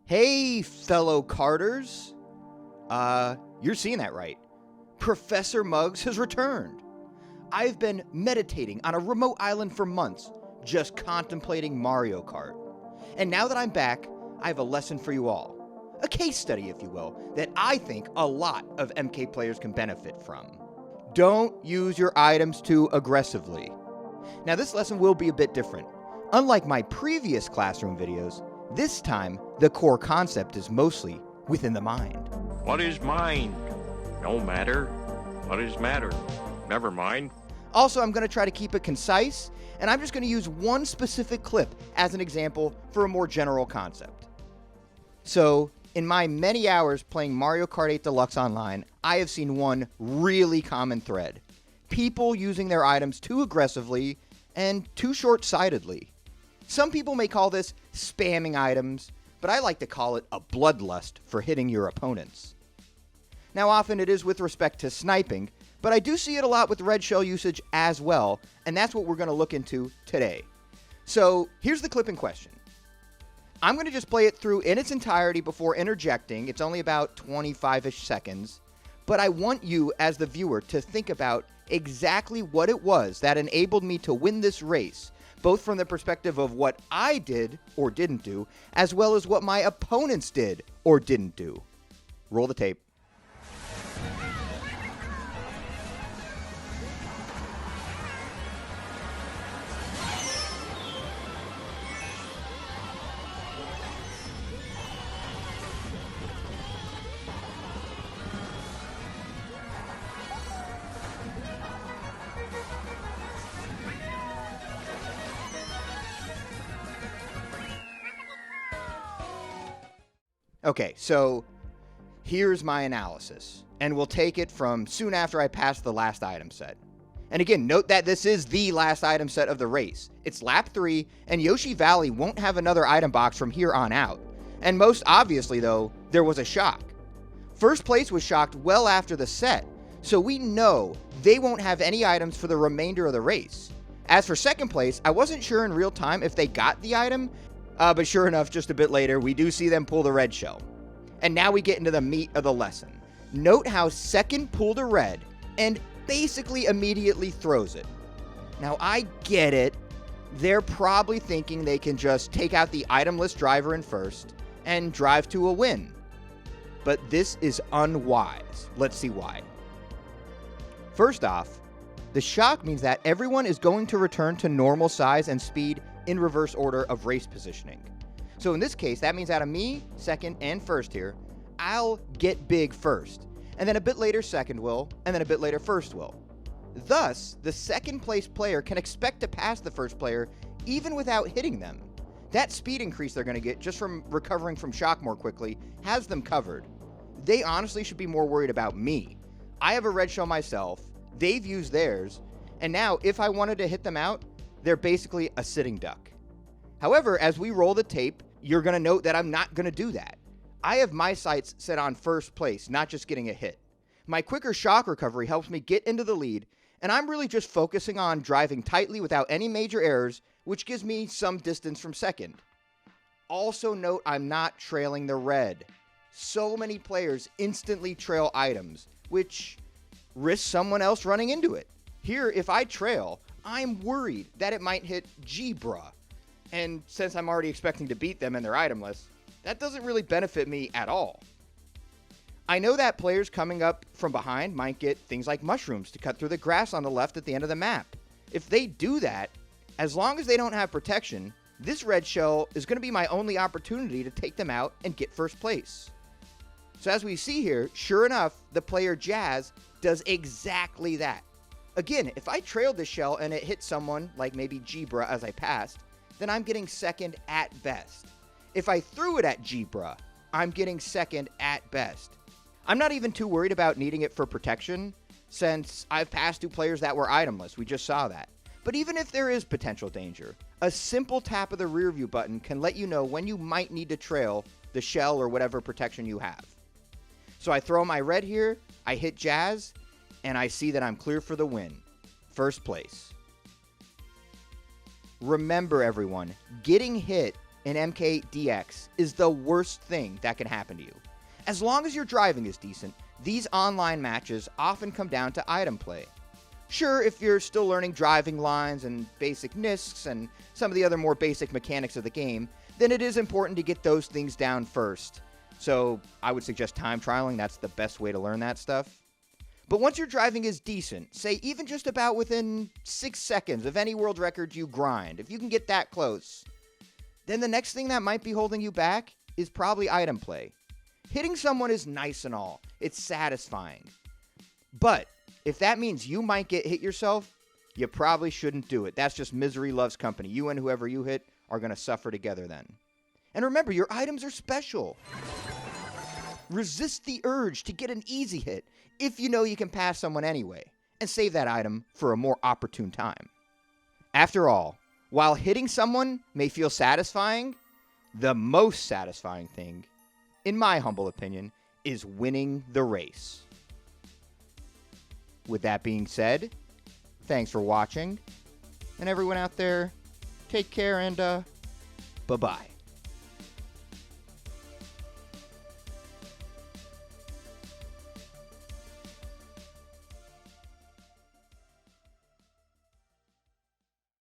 Hey, fellow Carters. You're seeing that right. Professor Muggz has returned. I've been meditating on a remote island for months, just contemplating Mario Kart. And now that I'm back, I have a lesson for you all. A case study, if you will, that I think a lot of MK players can benefit from. Don't use your items too aggressively. Now, this lesson will be a bit different. Unlike my previous classroom videos, this time the core concept is mostly within the mind. What is mind? No matter. What is matter? Never mind. Also, I'm going to try to keep it concise, and I'm just going to use one specific clip as an example for a more general concept. So, in my many hours playing Mario Kart 8 Deluxe online, I have seen one really common thread. People using their items too aggressively and too short-sightedly. Some people may call this spamming items, but I like to call it a bloodlust for hitting your opponents. Now, often it is with respect to sniping, but I do see it a lot with red shell usage as well, and that's what we're going to look into today. So, here's the clip in question. I'm going to just play it through in its entirety before interjecting. It's only about 25-ish seconds, but I want you, as the viewer, to think about exactly what it was that enabled me to win this race, both from the perspective of what I did or didn't do, as well as what my opponents did or didn't do. Roll the tape. Okay, so here's my analysis, and we'll take it from soon after I pass the last item set. And again, note that this is the last item set of the race. It's lap 3, and Yoshi Valley won't have another item box from here on out. And most obviously, though, there was a shock. First place was shocked well after the set, so we know they won't have any items for the remainder of the race. As for second place, I wasn't sure in real time if they got the item, but sure enough, just a bit later, we do see them pull the red shell. And now we get into the meat of the lesson. Note how second pulled a red and basically immediately throws it. Now, I get it. They're probably thinking they can just take out the itemless driver in first and drive to a win. But this is unwise. Let's see why. First off, the shock means that everyone is going to return to normal size and speed in reverse order of race positioning. So in this case, that means out of me, second, and first here, I'll get big first. And then a bit later, second will, and then a bit later, first will. Thus, the second place player can expect to pass the first player even without hitting them. That speed increase they're going to get just from recovering from shock more quickly has them covered. They honestly should be more worried about me. I have a red shell myself, they've used theirs, and now if I wanted to hit them out, they're basically a sitting duck. However, as we roll the tape, you're going to note that I'm not going to do that. I have my sights set on first place, not just getting a hit. My quicker shock recovery helps me get into the lead, and I'm really just focusing on driving tightly without any major errors, which gives me some distance from second. Also note I'm not trailing the red. So many players instantly trail items, which risks someone else running into it. Here, if I trail, I'm worried that it might hit G-Bruh. And since I'm already expecting to beat them and they're itemless, that doesn't really benefit me at all. I know that players coming up from behind might get things like mushrooms to cut through the grass on the left at the end of the map. If they do that, as long as they don't have protection, this red shell is going to be my only opportunity to take them out and get first place. So as we see here, sure enough, the player Jazz does exactly that. Again, if I trailed this shell and it hit someone, like maybe G-Bruh as I passed, then I'm getting second at best. If I threw it at G-Bruh, I'm getting second at best. I'm not even too worried about needing it for protection, since I've passed 2 players that were itemless, we just saw that. But even if there is potential danger, a simple tap of the rear view button can let you know when you might need to trail the shell or whatever protection you have. So I throw my red here, I hit Jazz, and I see that I'm clear for the win. First place. Remember, everyone, getting hit in MK8DX is the worst thing that can happen to you. As long as your driving is decent, these online matches often come down to item play. Sure, if you're still learning driving lines and basic NISCs and some of the other more basic mechanics of the game, then it is important to get those things down first. So I would suggest time trialing, that's the best way to learn that stuff. But once your driving is decent, say even just about within 6 seconds of any world record you grind, if you can get that close, then the next thing that might be holding you back is probably item play. Hitting someone is nice and all. It's satisfying. But if that means you might get hit yourself, you probably shouldn't do it. That's just misery loves company. You and whoever you hit are going to suffer together then. And remember, your items are special. Resist the urge to get an easy hit if you know you can pass someone anyway, and save that item for a more opportune time. After all, while hitting someone may feel satisfying, the most satisfying thing, in my humble opinion, is winning the race. With that being said, thanks for watching, and everyone out there, take care and bye-bye.